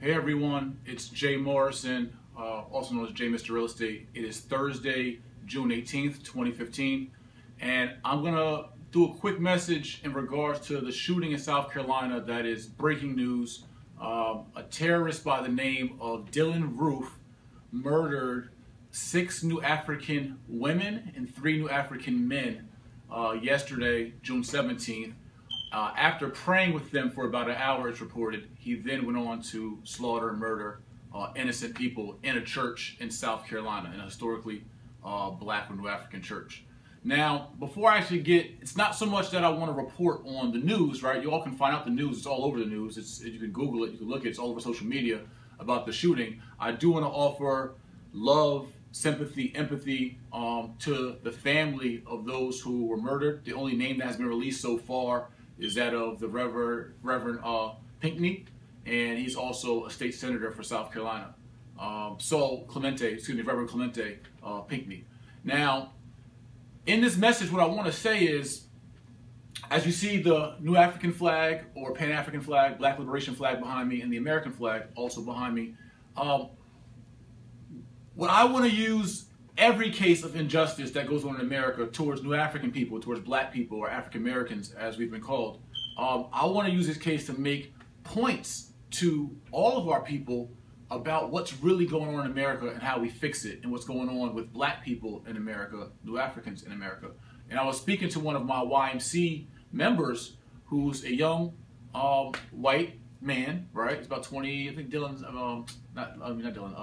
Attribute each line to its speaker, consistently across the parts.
Speaker 1: Hey everyone, it's Jay Morrison, also known as Jay Mr. Real Estate. It is Thursday, June 18th, 2015, and I'm going to do a quick message in regards to the shooting in South Carolina that is breaking news. A terrorist by the name of Dylan Roof murdered 6 new African women and 3 new African men yesterday, June 17th. After praying with them for about an hour, it's reported, he then went on to slaughter and murder innocent people in a church in South Carolina, in a historically black or New African church. Now, before I actually it's not so much that I want to report on the news, right? You all can find out the news. It's all over the news. You can Google it. You can look at it. It's all over social media about the shooting. I do want to offer love, sympathy, empathy to the family of those who were murdered. The only name that has been released so far is that of the Reverend Pinckney, and he's also a state senator for South Carolina. Reverend Clemente Pinckney. Now, in this message, what I want to say is, as you see the New African flag or Pan-African flag, Black Liberation flag behind me, and the American flag also behind me, what I want to use every case of injustice that goes on in America towards New African people, towards black people, or African Americans as we've been called, I want to use this case to make points to all of our people about what's really going on in America and how we fix it, and what's going on with black people in America, New Africans in America. And I was speaking to one of my YMC members who's a young white man, right? He's about 20, I think Dylan's,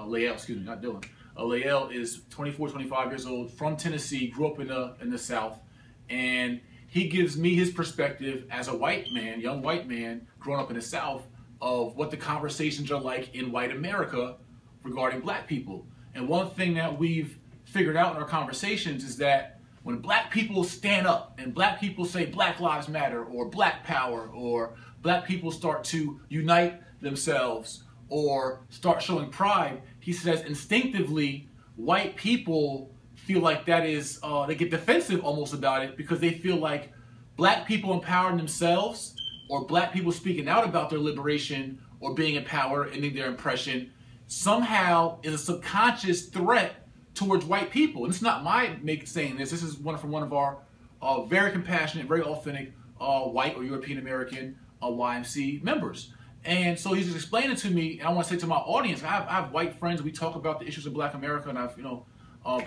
Speaker 1: Lael, excuse me, not Dylan. Lael is 24, 25 years old, from Tennessee, grew up in the South, and he gives me his perspective as a white man, young white man, growing up in the South, of what the conversations are like in white America regarding black people. And one thing that we've figured out in our conversations is that when black people stand up and black people say Black Lives Matter or Black Power, or black people start to unite themselves or start showing pride, he says instinctively white people feel like that is, they get defensive almost about it, because they feel like black people empowering themselves, or black people speaking out about their liberation or being in power, ending their oppression, somehow is a subconscious threat towards white people. And it's not my saying this. This is from one of our very compassionate, very authentic white or European American YMC members. And so he's just explaining to me, and I want to say to my audience, I have white friends. We talk about the issues of Black America, and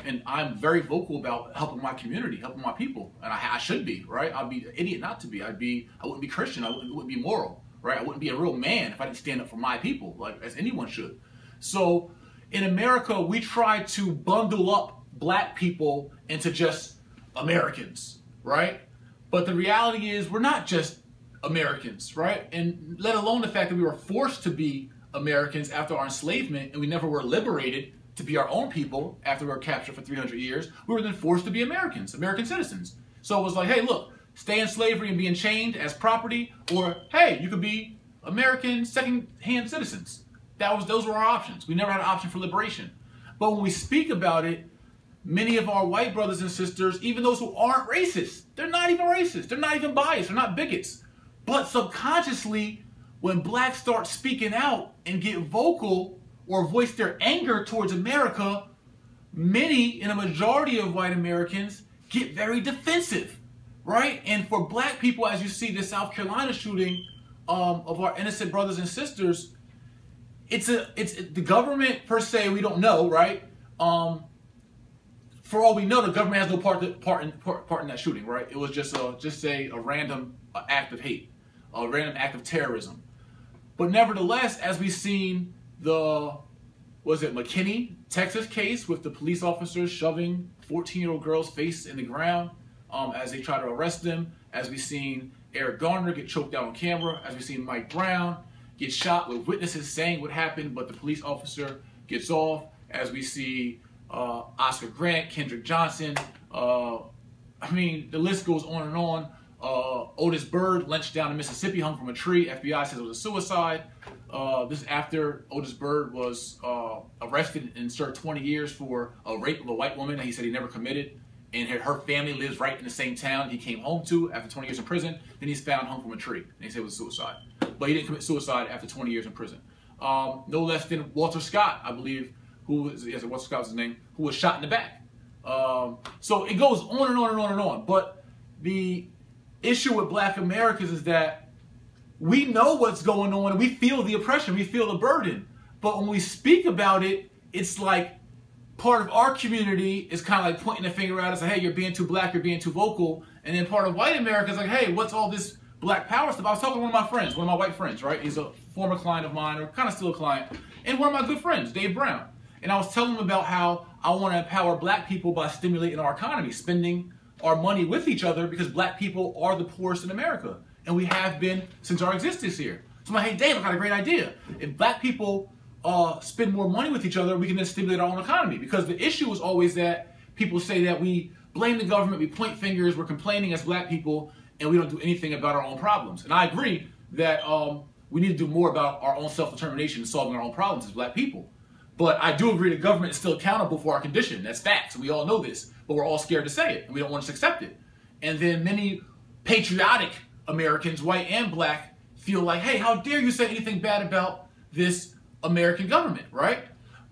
Speaker 1: and I'm very vocal about helping my community, helping my people, and I should be, right? I'd be an idiot not to be. I wouldn't be Christian. I wouldn't be moral, right? I wouldn't be a real man if I didn't stand up for my people, like as anyone should. So in America, we try to bundle up black people into just Americans, right? But the reality is we're not just Americans, right? And let alone the fact that we were forced to be Americans after our enslavement, and we never were liberated to be our own people after we were captured for 300 years. We were then forced to be Americans, American citizens. So it was like, hey, look, stay in slavery and be enchained as property, or hey, you could be American second-hand citizens. Those were our options. We never had an option for liberation. But when we speak about it, many of our white brothers and sisters, even those who aren't racist, they're not even racist, they're not even biased, they're not bigots. But subconsciously, when blacks start speaking out and get vocal or voice their anger towards America, many, and a majority of white Americans, get very defensive, right? And for black people, as you see the South Carolina shooting of our innocent brothers and sisters, it's the government per se, we don't know, right? For all we know, the government has no part in that shooting, right? It was just a random act of hate, a random act of terrorism. But nevertheless, as we've seen McKinney, Texas case with the police officers shoving 14-year-old girl's face in the ground as they try to arrest them, as we've seen Eric Garner get choked out on camera, as we've seen Mike Brown get shot with witnesses saying what happened, but the police officer gets off, as we see Oscar Grant, Kendrick Johnson, the list goes on and on. Otis Byrd lynched down in Mississippi, hung from a tree. FBI says it was a suicide. This is after Otis Byrd was arrested and served 20 years for a rape of a white woman that he said he never committed. And her family lives right in the same town he came home to after 20 years in prison. Then he's found hung from a tree, and he said it was suicide. But he didn't commit suicide after 20 years in prison. no less than Walter Scott, I believe, who was, yes, Walter Scott was his name, who was shot in the back. So it goes on and on and on and on. But the issue with Black Americans is that we know what's going on and we feel the oppression, we feel the burden. But when we speak about it, it's like part of our community is kind of like pointing the finger at us, like, hey, you're being too black, you're being too vocal. And then part of white America is like, hey, what's all this black power stuff? I was talking to one of my friends, one of my white friends, right? He's a former client of mine, or kind of still a client, and one of my good friends, Dave Brown. And I was telling him about how I want to empower black people by stimulating our economy, spending our money with each other, because black people are the poorest in America. And we have been since our existence here. So I'm like, hey, Dave, I got a great idea. If black people spend more money with each other, we can then stimulate our own economy. Because the issue is always that people say that we blame the government, we point fingers, we're complaining as black people, and we don't do anything about our own problems. And I agree that we need to do more about our own self-determination and solving our own problems as black people. But I do agree the government is still accountable for our condition. That's facts. We all know this. But we're all scared to say it, and we don't want to accept it. And then many patriotic Americans, white and black, feel like, hey, how dare you say anything bad about this American government, right?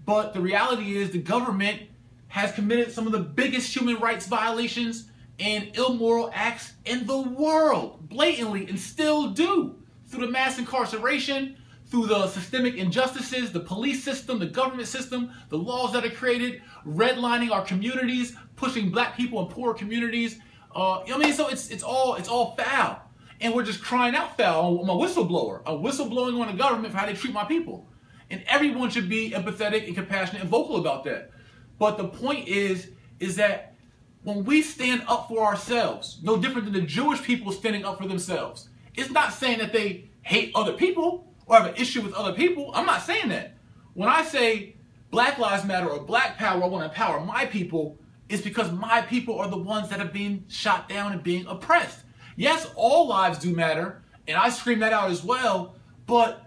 Speaker 1: But the reality is the government has committed some of the biggest human rights violations and immoral acts in the world, blatantly, and still do, through the mass incarceration, through the systemic injustices, the police system, the government system, the laws that are created, redlining our communities, pushing black people in poor communities. I mean, so it's all foul. And we're just crying out foul. I'm a whistleblower. I'm whistleblowing on the government for how they treat my people. And everyone should be empathetic and compassionate and vocal about that. But the point is that when we stand up for ourselves, no different than the Jewish people standing up for themselves, it's not saying that they hate other people or have an issue with other people. I'm not saying that. When I say Black Lives Matter or Black Power, I want to empower my people, it's because my people are the ones that are being shot down and being oppressed. Yes, all lives do matter, and I scream that out as well, but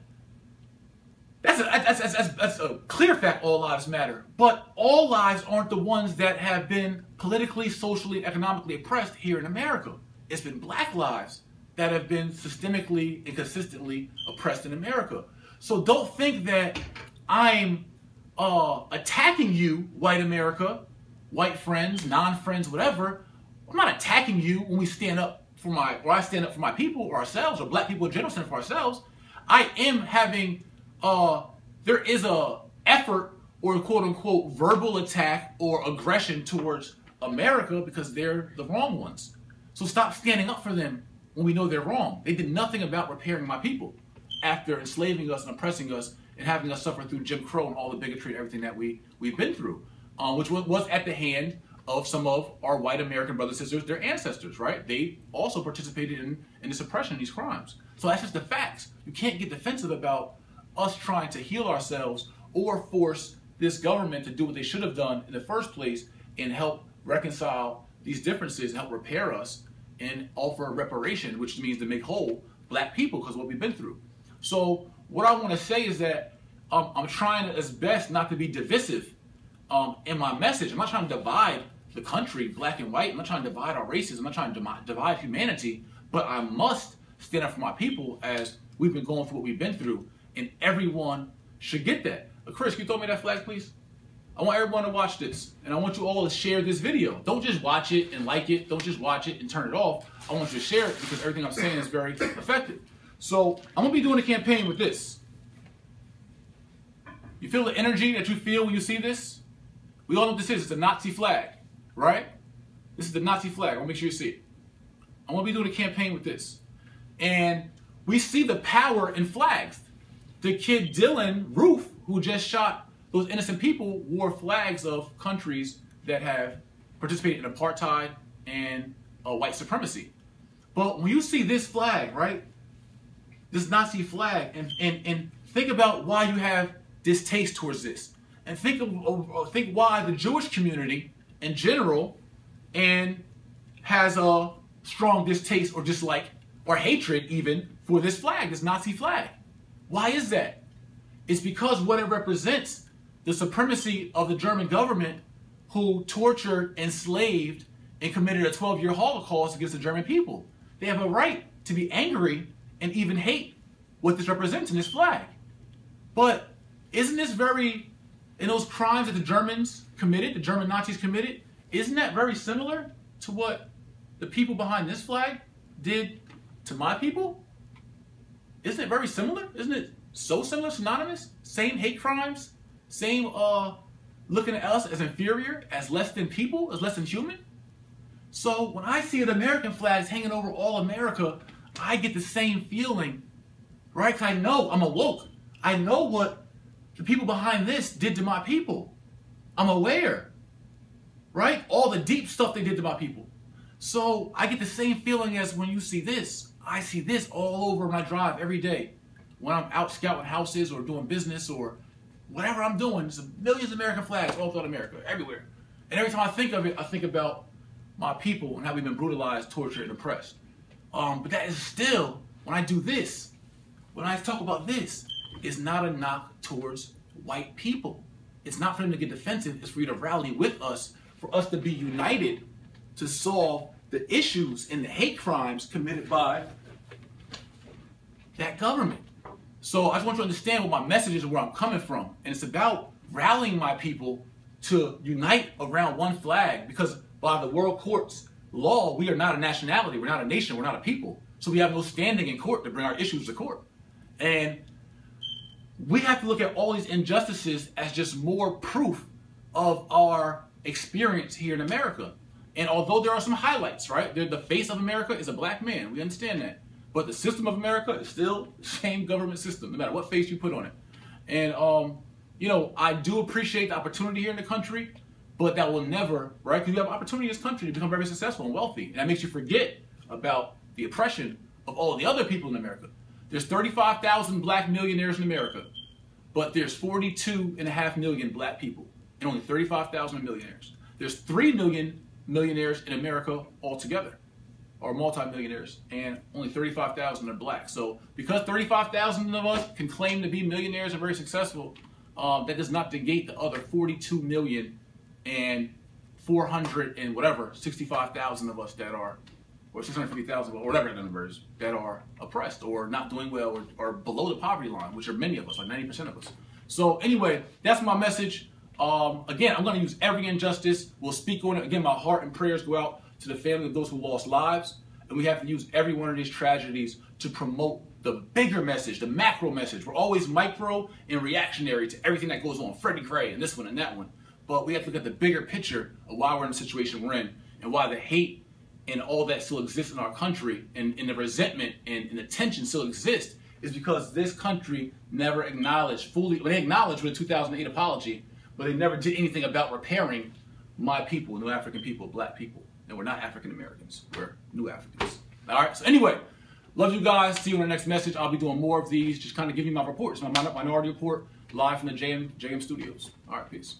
Speaker 1: that's a clear fact, all lives matter. But all lives aren't the ones that have been politically, socially, and economically oppressed here in America. It's been black lives that have been systemically and consistently oppressed in America. So don't think that I'm attacking you, white America, white friends, non-friends, whatever. I'm not attacking you when we stand up for I stand up for my people or ourselves, or black people in general stand up for ourselves. I am having, there is a effort or quote unquote verbal attack or aggression towards America because they're the wrong ones. So stop standing up for them when we know they're wrong. They did nothing about repairing my people after enslaving us and oppressing us and having us suffer through Jim Crow and all the bigotry and everything that we've been through, which was at the hand of some of our white American brothers and sisters, their ancestors, right? They also participated in this oppression, these crimes. So that's just the facts. You can't get defensive about us trying to heal ourselves or force this government to do what they should have done in the first place and help reconcile these differences and help repair us and offer reparation, which means to make whole black people because of what we've been through. So what I want to say is that I'm trying as best not to be divisive in my message. I'm not trying to divide the country, black and white. I'm not trying to divide our races. I'm not trying to divide humanity. But I must stand up for my people as we've been going through what we've been through. And everyone should get that. Chris, can you throw me that flag, please? I want everyone to watch this. And I want you all to share this video. Don't just watch it and like it. Don't just watch it and turn it off. I want you to share it because everything I'm saying is very effective. So I'm going to be doing a campaign with this. You feel the energy that you feel when you see this? We all know what this is. It's a Nazi flag, right? This is the Nazi flag. I want to make sure you see it. I'm going to be doing a campaign with this. And we see the power in flags. The kid Dylan Roof, who just shot those innocent people, wore flags of countries that have participated in apartheid and white supremacy. But when you see this flag, right, this Nazi flag, and think about why you have distaste towards this. And think why the Jewish community in general and has a strong distaste or dislike or hatred even for this flag, this Nazi flag. Why is that? It's because what it represents, the supremacy of the German government who tortured, enslaved, and committed a 12-year Holocaust against the German people. They have a right to be angry and even hate what this represents in this flag. But isn't this very, in those crimes that the Germans committed, the German Nazis committed, isn't that very similar to what the people behind this flag did to my people? Isn't it very similar? Isn't it so similar, synonymous? Same hate crimes, same looking at us as inferior, as less than people, as less than human. So when I see the American flags hanging over all America, I get the same feeling, right? Because I know, I'm awoke. I know what the people behind this did to my people. I'm aware, right? All the deep stuff they did to my people. So I get the same feeling as when you see this. I see this all over when I drive every day. When I'm out scouting houses or doing business or whatever I'm doing, there's millions of American flags all throughout America, everywhere. And every time I think of it, I think about my people and how we've been brutalized, tortured, and oppressed. But that is still, when I do this, when I talk about this, it's not a knock towards white people. It's not for them to get defensive, it's for you to rally with us, for us to be united to solve the issues and the hate crimes committed by that government. So I just want you to understand what my message is and where I'm coming from. And it's about rallying my people to unite around one flag, because by the world court's law, we are not a nationality, we're not a nation, we're not a people. So we have no standing in court to bring our issues to court. And we have to look at all these injustices as just more proof of our experience here in America. And although there are some highlights, right? The face of America is a black man. We understand that. But the system of America is still the same government system, no matter what face you put on it. And, you know, I do appreciate the opportunity here in the country, but that will never, right? Because you have opportunity in this country to become very successful and wealthy. And that makes you forget about the oppression of all the other people in America. There's 35,000 black millionaires in America, but there's 42.5 million black people and only 35,000 millionaires. There's 3 million millionaires in America altogether, or multi-millionaires, and only 35,000 are black. So because 35,000 of us can claim to be millionaires and very successful, that does not negate the other 42 million and 400 and whatever, 65,000 of us that are, or 650,000, or whatever the number is, that are oppressed or not doing well or below the poverty line, which are many of us, like 90% of us. So anyway, that's my message. Again, I'm going to use every injustice. We'll speak on it. Again, my heart and prayers go out to the family of those who lost lives. And we have to use every one of these tragedies to promote the bigger message, the macro message. We're always micro and reactionary to everything that goes on, Freddie Gray and this one and that one. But we have to look at the bigger picture of why we're in the situation we're in and why the hate and all that still exists in our country and the resentment and the tension still exists is because this country never acknowledged fully, well, they acknowledged with the 2008 apology, but they never did anything about repairing my people, New African people, black people. And we're not African Americans, we're New Africans. All right, so anyway, love you guys. See you in the next message. I'll be doing more of these, just kind of giving you my report. It's my Minority Report live from the JM Studios. All right, peace.